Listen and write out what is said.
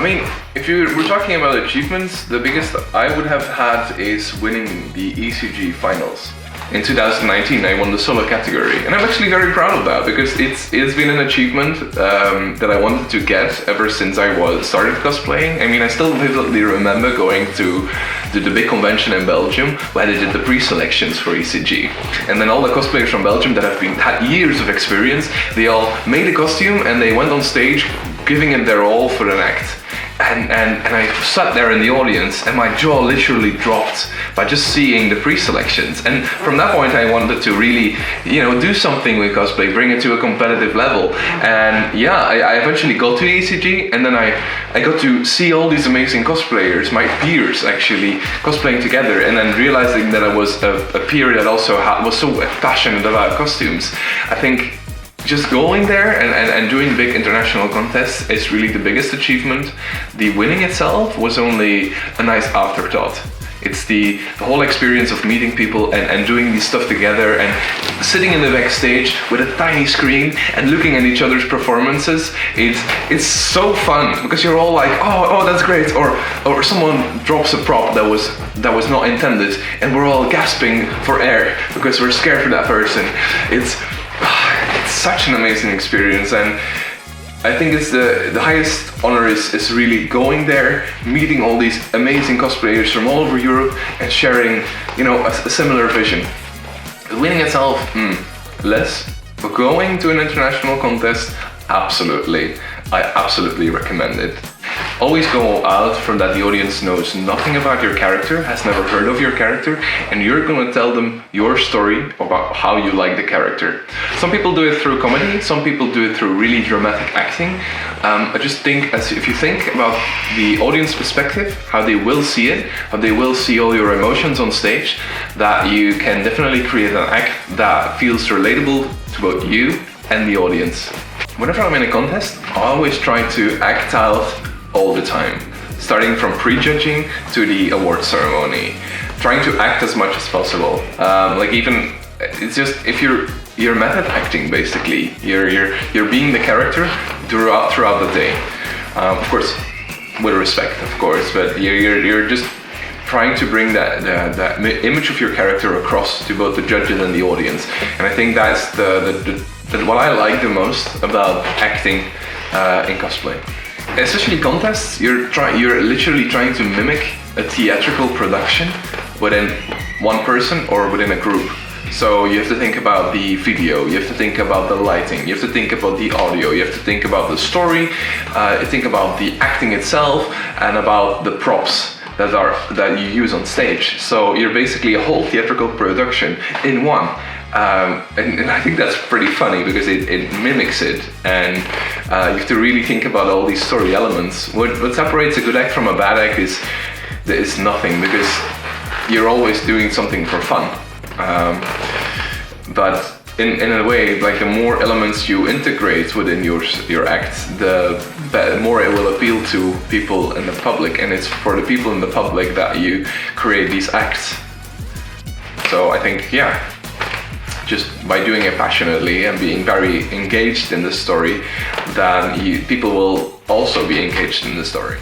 I mean, if we're talking about achievements, the biggest I would have had is winning the ECG finals. In 2019, I won the solo category, and I'm actually very proud of that because it's been an achievement that I wanted to get ever since I started cosplaying. I mean, I still vividly remember going to the big convention in Belgium where they did the pre-selections for ECG, and then all the cosplayers from Belgium that had years of experience, they all made a costume and they went on stage, giving it their all for an act. And I sat there in the audience and my jaw literally dropped by just seeing the pre-selections. And from that point I wanted to really, do something with cosplay, bring it to a competitive level. And yeah, I eventually got to ECG, and then I got to see all these amazing cosplayers, my peers actually, cosplaying together, and then realizing that I was a peer that also was so passionate about costumes. I think just going there and doing big international contests is really the biggest achievement. The winning itself was only a nice afterthought. It's the whole experience of meeting people and doing this stuff together and sitting in the backstage with a tiny screen and looking at each other's performances. It's so fun because you're all like, oh that's great, or someone drops a prop that was not intended, and we're all gasping for air because we're scared for that person. It's such an amazing experience, and I think it's the highest honor is really going there, meeting all these amazing cosplayers from all over Europe and sharing, a similar vision. Winning itself, less, but going to an international contest, absolutely. I absolutely recommend it. Always go out from that the audience knows nothing about your character, has never heard of your character, and you're gonna tell them your story about how you like the character. Some people do it through comedy, some people do it through really dramatic acting. I just think, if you think about the audience perspective, how they will see it, how they will see all your emotions on stage, that you can definitely create an act that feels relatable to both you and the audience. Whenever I'm in a contest, I always try to act out all the time, starting from prejudging to the award ceremony, trying to act as much as possible. It's just, if you're method acting basically, you're being the character throughout the day. Of course, with respect, of course, but you're just trying to bring that image of your character across to both the judges and the audience. And I think that's what I like the most about acting in cosplay. Especially contests, you're literally trying to mimic a theatrical production within one person or within a group. So you have to think about the video, you have to think about the lighting, you have to think about the audio, you have to think about the story, think about the acting itself, and about the props that you use on stage. So you're basically a whole theatrical production in one. And I think that's pretty funny because it mimics it, and you have to really think about all these story elements. What separates a good act from a bad act is nothing, because you're always doing something for fun. But in a way, like, the more elements you integrate within your act, the more it will appeal to people in the public, and it's for the people in the public that you create these acts. So I think, just by doing it passionately and being very engaged in the story, then people will also be engaged in the story.